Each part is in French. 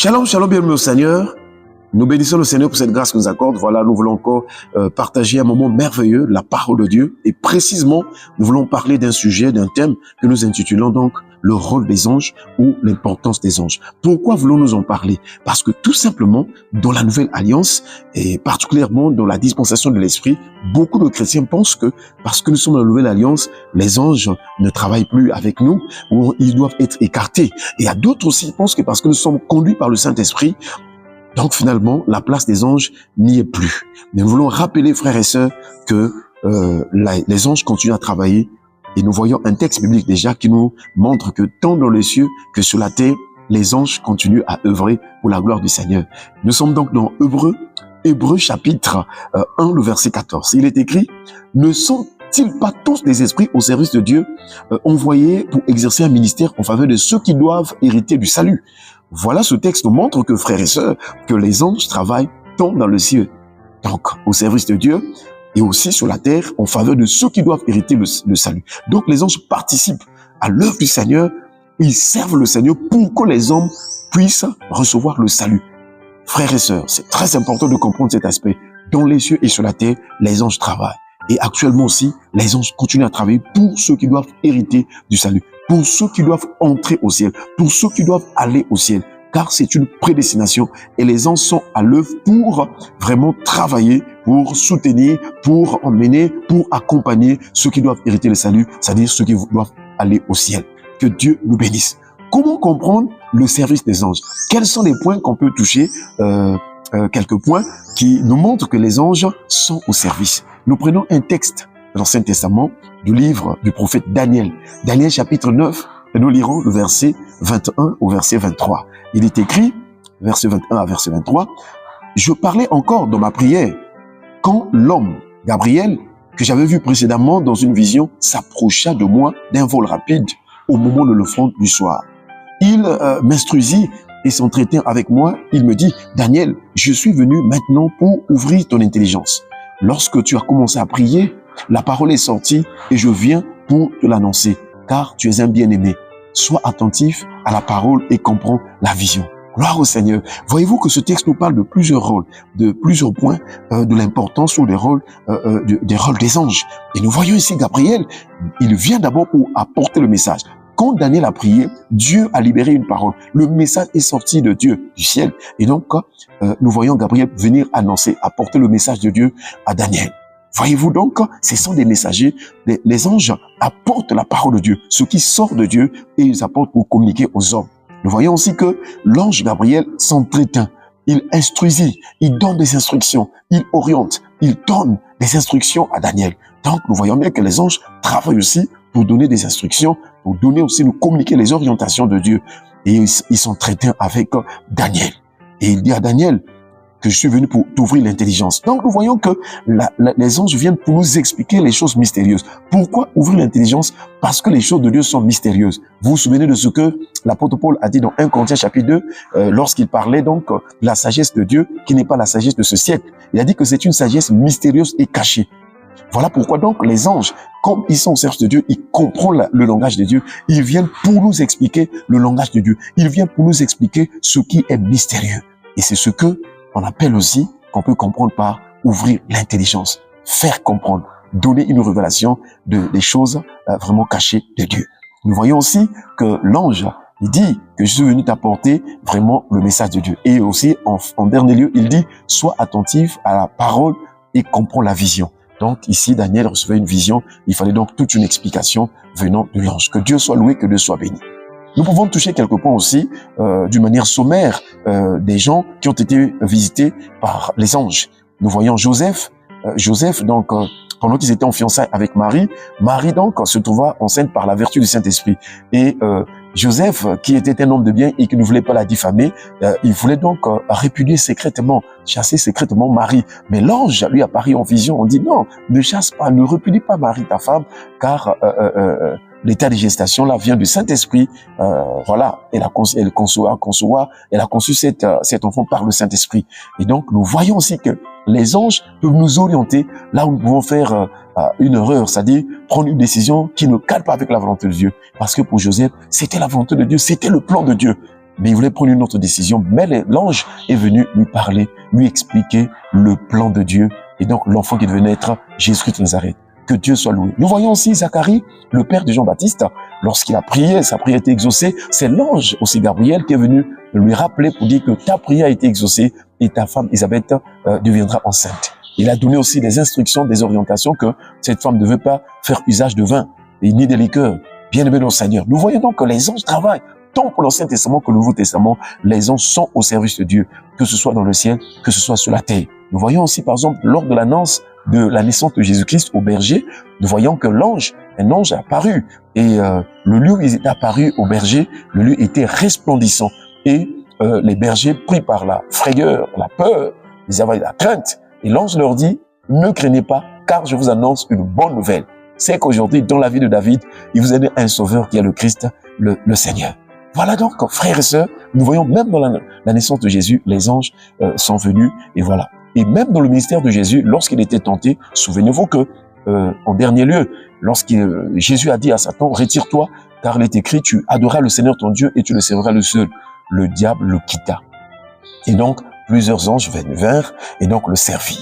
Shalom, shalom, bienvenue au Seigneur. Nous bénissons le Seigneur pour cette grâce qu'il nous accorde. Voilà, nous voulons encore partager un moment merveilleux, la parole de Dieu. Et précisément, nous voulons parler d'un sujet, d'un thème que nous intitulons donc le rôle des anges ou l'importance des anges. Pourquoi voulons-nous en parler? Parce que tout simplement, dans la nouvelle alliance, et particulièrement dans la dispensation de l'esprit, beaucoup de chrétiens pensent que parce que nous sommes dans la nouvelle alliance, les anges ne travaillent plus avec nous ou ils doivent être écartés. Et il y a d'autres aussi qui pensent que parce que nous sommes conduits par le Saint-Esprit, donc finalement, la place des anges n'y est plus. Mais nous voulons rappeler, frères et sœurs, que les anges continuent à travailler. Et nous voyons un texte biblique déjà qui nous montre que tant dans les cieux que sur la terre, les anges continuent à œuvrer pour la gloire du Seigneur. Nous sommes donc dans Hébreux chapitre 1, le verset 14. Il est écrit, « Ne sont-ils pas tous des esprits au service de Dieu, envoyés pour exercer un ministère en faveur de ceux qui doivent hériter du salut ?» Voilà, ce texte nous montre que, frères et sœurs, que les anges travaillent tant dans le ciel, donc au service de Dieu, et aussi sur la terre en faveur de ceux qui doivent hériter le salut. Donc les anges participent à l'œuvre du Seigneur, ils servent le Seigneur pour que les hommes puissent recevoir le salut. Frères et sœurs, c'est très important de comprendre cet aspect. Dans les cieux et sur la terre, les anges travaillent. Et actuellement aussi, les anges continuent à travailler pour ceux qui doivent hériter du salut, pour ceux qui doivent entrer au ciel, pour ceux qui doivent aller au ciel, car c'est une prédestination et les anges sont à l'œuvre pour vraiment travailler, pour soutenir, pour emmener, pour accompagner ceux qui doivent hériter le salut, c'est-à-dire ceux qui doivent aller au ciel. Que Dieu nous bénisse. Comment comprendre le service des anges? Quels sont les points qu'on peut toucher? Quelques points qui nous montrent que les anges sont au service. Nous prenons un texte de l'Ancien Testament, du livre du prophète Daniel. Daniel chapitre 9, et nous lirons le verset 21 au verset 23. Il est écrit, verset 21 à verset 23, « Je parlais encore dans ma prière quand l'homme, Gabriel, que j'avais vu précédemment dans une vision, s'approcha de moi d'un vol rapide au moment de l'offrande du soir. Il m'instruisit et s'entretint avec moi. Il me dit, « Daniel, je suis venu maintenant pour ouvrir ton intelligence. Lorsque tu as commencé à prier, la parole est sortie et je viens pour te l'annoncer, car tu es un bien-aimé. Sois attentif à la parole et comprends la vision. » Gloire au Seigneur. Voyez-vous que ce texte nous parle de plusieurs rôles, de plusieurs points, de l'importance ou des rôles des anges. Et nous voyons ici Gabriel, il vient d'abord pour apporter le message. Quand Daniel a prié, Dieu a libéré une parole. Le message est sorti de Dieu, du ciel. Et donc, nous voyons Gabriel venir annoncer, apporter le message de Dieu à Daniel. Voyez-vous donc, ce sont des messagers. Les anges apportent la parole de Dieu, ce qui sort de Dieu, et ils apportent pour communiquer aux hommes. Nous voyons aussi que l'ange Gabriel s'entretint. Il instruisit, il donne des instructions, il oriente, il donne des instructions à Daniel. Donc, nous voyons bien que les anges travaillent aussi pour donner des instructions, pour donner aussi, nous communiquer les orientations de Dieu. Et ils s'entretinrent avec Daniel. Et il dit à Daniel que je suis venu pour t'ouvrir l'intelligence. Donc, nous voyons que les anges viennent pour nous expliquer les choses mystérieuses. Pourquoi ouvrir l'intelligence? Parce que les choses de Dieu sont mystérieuses. Vous vous souvenez de ce que l'apôtre Paul a dit dans 1 Corinthiens chapitre 2, lorsqu'il parlait donc de la sagesse de Dieu, qui n'est pas la sagesse de ce siècle. Il a dit que c'est une sagesse mystérieuse et cachée. Voilà pourquoi donc les anges, comme ils sont au service de Dieu, ils comprennent le langage de Dieu. Ils viennent pour nous expliquer le langage de Dieu. Ils viennent pour nous expliquer ce qui est mystérieux. Et c'est ce que on appelle aussi, qu'on peut comprendre par ouvrir l'intelligence, faire comprendre, donner une révélation des choses vraiment cachées de Dieu. Nous voyons aussi que l'ange, il dit que je suis venu t'apporter vraiment le message de Dieu. Et aussi, en dernier lieu, il dit, sois attentif à la parole et comprends la vision. Donc ici, Daniel recevait une vision. Il fallait donc toute une explication venant de l'ange. Que Dieu soit loué, que Dieu soit béni. Nous pouvons toucher quelques points aussi, d'une manière sommaire, des gens qui ont été visités par les anges. Nous voyons Joseph, donc, pendant qu'ils étaient en fiançailles avec Marie, donc, se trouva enceinte par la vertu du Saint-Esprit. Et Joseph, qui était un homme de bien et qui ne voulait pas la diffamer, il voulait donc répudier secrètement, chasser secrètement Marie. Mais l'ange lui apparut en vision, on dit non, ne chasse pas, ne répudie pas Marie, ta femme, car l'état de gestation là vient du Saint-Esprit. Voilà, elle a conçu cet enfant par le Saint-Esprit. Et donc, nous voyons aussi que les anges peuvent nous orienter là où nous pouvons faire une erreur, c'est-à-dire prendre une décision qui ne cale pas avec la volonté de Dieu. Parce que pour Joseph, c'était la volonté de Dieu, c'était le plan de Dieu. mais il voulait prendre une autre décision. Mais l'ange est venu lui parler, lui expliquer le plan de Dieu. Et donc, l'enfant qui devait naître, Jésus-Christ de Nazareth. Que Dieu soit loué. Nous voyons aussi Zacharie, le père de Jean-Baptiste, lorsqu'il a prié, sa prière a été exaucée. C'est l'ange, aussi Gabriel, qui est venu lui rappeler pour dire que ta prière a été exaucée et ta femme Élisabeth deviendra enceinte. Il a donné aussi des instructions, des orientations que cette femme ne devait pas faire usage de vin et ni de liqueur. Bien-aimé dans le Seigneur. Nous voyons donc que les anges travaillent. Tant pour l'Ancien Testament que le Nouveau Testament, les anges sont au service de Dieu, que ce soit dans le ciel, que ce soit sur la terre. Nous voyons aussi, par exemple, lors de l'annonce de la naissance de Jésus-Christ au berger, nous voyons que un ange est apparu. Et le lieu où il est apparu au berger, le lieu était resplendissant. Et les bergers, pris par la frayeur, la peur, ils avaient la crainte. Et l'ange leur dit, ne craignez pas, car je vous annonce une bonne nouvelle. C'est qu'aujourd'hui, dans la vie de David, il vous a donné un sauveur qui est le Christ, le Seigneur. Voilà donc, frères et sœurs, nous voyons même dans la naissance de Jésus, les anges sont venus, et voilà. Et même dans le ministère de Jésus, lorsqu'il était tenté, souvenez-vous que, en dernier lieu, Jésus a dit à Satan, retire-toi, car il est écrit, tu adoreras le Seigneur ton Dieu et tu le serviras le seul. Le diable le quitta. Et donc, plusieurs anges vinrent et donc le servirent.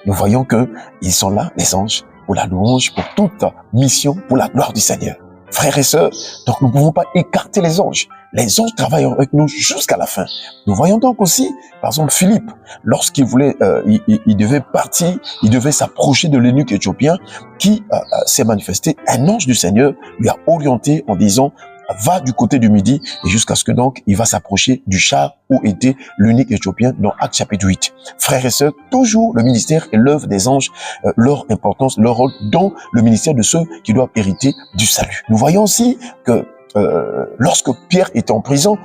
Nous voyons que ils sont là, les anges, pour la louange, pour toute mission, pour la gloire du Seigneur. Frères et sœurs, donc nous ne pouvons pas écarter les anges. Les anges travaillent avec nous jusqu'à la fin. Nous voyons donc aussi, par exemple, Philippe, lorsqu'il voulait, il devait partir, il devait s'approcher de l'eunuque éthiopien qui s'est manifesté. Un ange du Seigneur lui a orienté en disant, va du côté du midi et jusqu'à ce que donc il va s'approcher du char où était l'eunuque éthiopien dans Actes chapitre 8. Frères et sœurs, toujours le ministère et l'œuvre des anges, leur importance, leur rôle dans le ministère de ceux qui doivent hériter du salut. Nous voyons aussi que lorsque Pierre était en prison,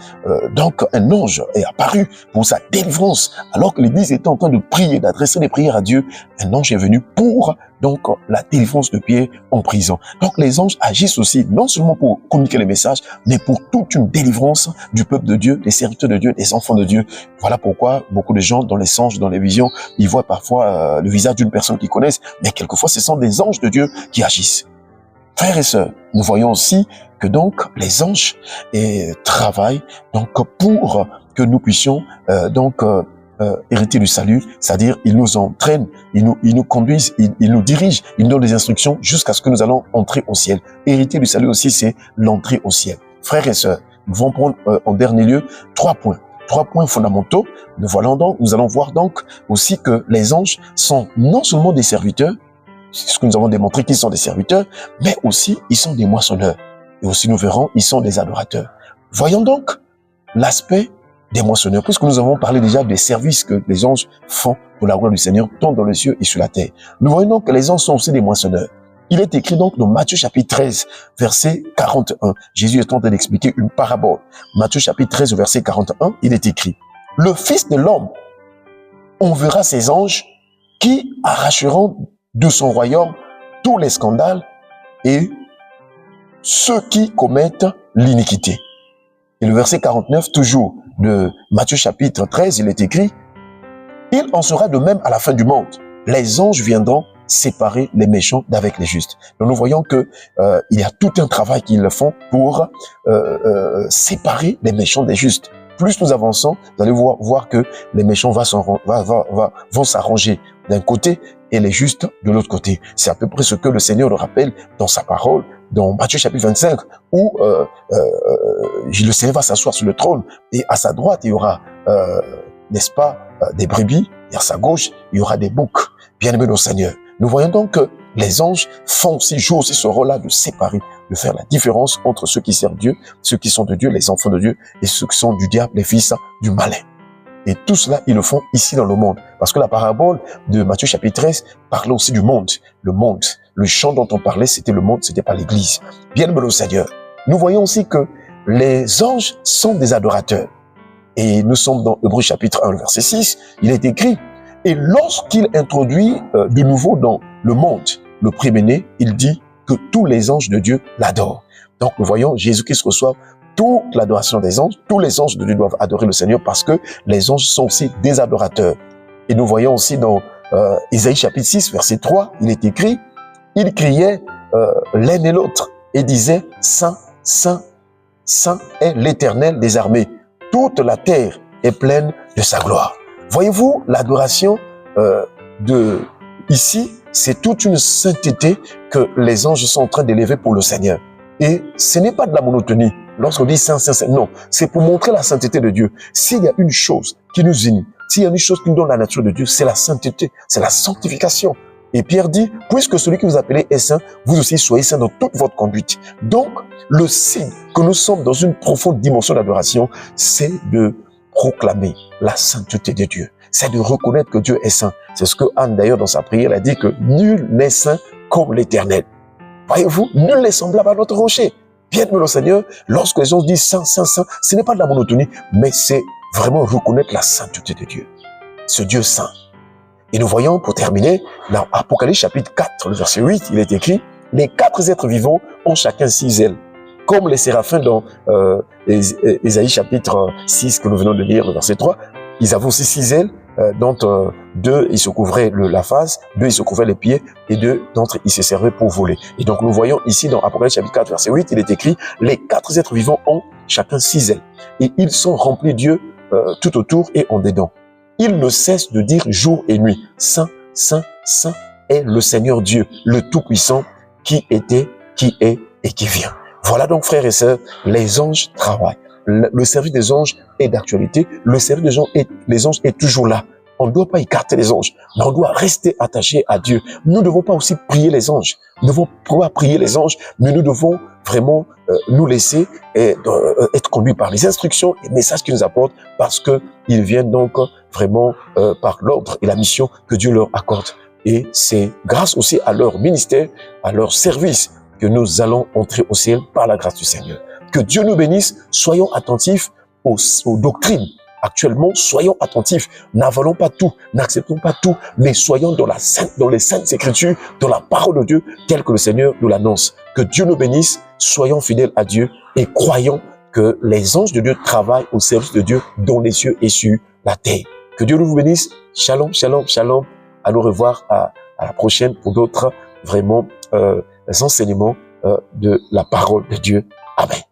donc un ange est apparu pour sa délivrance. Alors que l'Église était en train de prier, d'adresser des prières à Dieu, un ange est venu pour donc la délivrance de Pierre en prison. Donc les anges agissent aussi non seulement pour communiquer les messages, mais pour toute une délivrance du peuple de Dieu, des serviteurs de Dieu, des enfants de Dieu. Voilà pourquoi beaucoup de gens dans les songes, dans les visions, ils voient parfois le visage d'une personne qu'ils connaissent, mais quelquefois ce sont des anges de Dieu qui agissent. Frères et sœurs, nous voyons aussi que donc les anges travaillent donc pour que nous puissions hériter du salut, c'est-à-dire ils nous entraînent, ils nous conduisent, ils nous dirigent, ils nous donnent des instructions jusqu'à ce que nous allons entrer au ciel. Hériter du salut aussi, c'est l'entrée au ciel. Frères et sœurs, nous allons prendre en dernier lieu 3 points fondamentaux. Nous allons voir donc aussi que les anges sont non seulement des serviteurs, c'est ce que nous avons démontré qu'ils sont des serviteurs, mais aussi ils sont des moissonneurs. Et aussi nous verrons, ils sont des adorateurs. Voyons donc l'aspect des moissonneurs, puisque nous avons parlé déjà des services que les anges font pour la gloire du Seigneur, tant dans les cieux et sur la terre. Nous voyons donc que les anges sont aussi des moissonneurs. Il est écrit donc dans Matthieu chapitre 13, verset 41. Jésus est en train d'expliquer une parabole. Matthieu chapitre 13, verset 41, il est écrit, « Le Fils de l'homme enverra ses anges qui arracheront de son royaume tous les scandales et ceux qui commettent l'iniquité. » Et le verset 49, toujours de Matthieu chapitre 13, il est écrit, « Il en sera de même à la fin du monde. Les anges viendront séparer les méchants d'avec les justes. » Donc nous voyons que il y a tout un travail qu'ils font pour séparer les méchants des justes. Plus nous avançons, vous allez voir que les méchants vont s'arranger d'un côté et les justes de l'autre côté. C'est à peu près ce que le Seigneur le rappelle dans sa parole, dans Matthieu chapitre 25, où le Seigneur va s'asseoir sur le trône et à sa droite, il y aura, n'est-ce pas, des brebis, et à sa gauche, il y aura des boucs. Bien-aimés dans le Seigneur. Nous voyons donc que les anges jouent aussi ce rôle-là de séparer, de faire la différence entre ceux qui servent Dieu, ceux qui sont de Dieu, les enfants de Dieu, et ceux qui sont du diable, les fils du malin. Et tout cela, ils le font ici dans le monde. Parce que la parabole de Matthieu chapitre 13 parlait aussi du monde. Le monde. Le champ dont on parlait, c'était le monde, c'était pas l'église. Bien-aimés au Seigneur. Nous voyons aussi que les anges sont des adorateurs. Et nous sommes dans Hébreux chapitre 1, verset 6. Il est écrit, « Et lorsqu'il introduit de nouveau dans le monde le premier-né, il dit que tous les anges de Dieu l'adorent. » Donc nous voyons Jésus-Christ reçoit toute l'adoration des anges. Tous les anges de Dieu doivent adorer le Seigneur parce que les anges sont aussi des adorateurs. Et nous voyons aussi dans Ésaïe chapitre 6, verset 3, il est écrit, ils criaient l'un et l'autre et disaient, Saint, Saint, Saint est l'Éternel des armées. toute la terre est pleine de sa gloire. Voyez-vous, l'adoration de ici, c'est toute une sainteté que les anges sont en train d'élever pour le Seigneur. Et ce n'est pas de la monotonie. Lorsqu'on dit saint, saint, saint, non, c'est pour montrer la sainteté de Dieu. S'il y a une chose qui nous unit, s'il y a une chose qui nous donne la nature de Dieu, c'est la sainteté, c'est la sanctification. Et Pierre dit, puisque celui que vous appelez est saint, vous aussi soyez saint dans toute votre conduite. Donc, le signe que nous sommes dans une profonde dimension d'adoration, c'est de proclamer la sainteté de Dieu. C'est de reconnaître que Dieu est saint. C'est ce que Anne, d'ailleurs, dans sa prière, a dit que nul n'est saint comme l'Éternel. Voyez-vous, nul n'est semblable à notre rocher. Bien-aimé le Seigneur, lorsque les gens disent saint, saint, saint, ce n'est pas de la monotonie, mais c'est vraiment reconnaître la sainteté de Dieu. Ce Dieu saint. Et nous voyons, pour terminer, dans Apocalypse chapitre 4, le verset 8, il est écrit, les 4 êtres vivants ont chacun 6 ailes. Comme les séraphins dans Ésaïe chapitre 6 que nous venons de lire, le verset 3, ils avaient aussi 6 ailes, dont 2, ils se couvraient la face, 2, ils se couvraient les pieds, et 2 d'entre eux, ils se servaient pour voler. Et donc, nous voyons ici dans Apocalypse chapitre 4, verset 8, il est écrit, les 4 êtres vivants ont chacun 6 ailes. Et ils sont remplis Dieu tout autour et en dedans. Ils ne cessent de dire jour et nuit, Saint, Saint, Saint est le Seigneur Dieu, le Tout-Puissant, qui était, qui est et qui vient. Voilà donc, frères et sœurs, les anges travaillent. Le service des anges est d'actualité. Le service des anges est toujours là. On ne doit pas écarter les anges, mais on doit rester attaché à Dieu. Nous ne devons pas aussi prier les anges. Nous devons pouvoir prier les anges, mais nous devons vraiment nous laisser être conduits par les instructions et les messages qu'ils nous apportent, parce qu'ils viennent donc vraiment par l'ordre et la mission que Dieu leur accorde. Et c'est grâce aussi à leur ministère, à leur service, que nous allons entrer au ciel par la grâce du Seigneur. Que Dieu nous bénisse. Soyons attentifs aux doctrines. Actuellement, soyons attentifs. N'avalons pas tout, n'acceptons pas tout, mais soyons dans les saintes écritures, dans la parole de Dieu, telle que le Seigneur nous l'annonce. Que Dieu nous bénisse. Soyons fidèles à Dieu et croyons que les anges de Dieu travaillent au service de Dieu dans les cieux et sur la terre. Que Dieu nous bénisse. Shalom, shalom, shalom. À nous revoir à la prochaine pour d'autres vraiment enseignements de la parole de Dieu. Amen.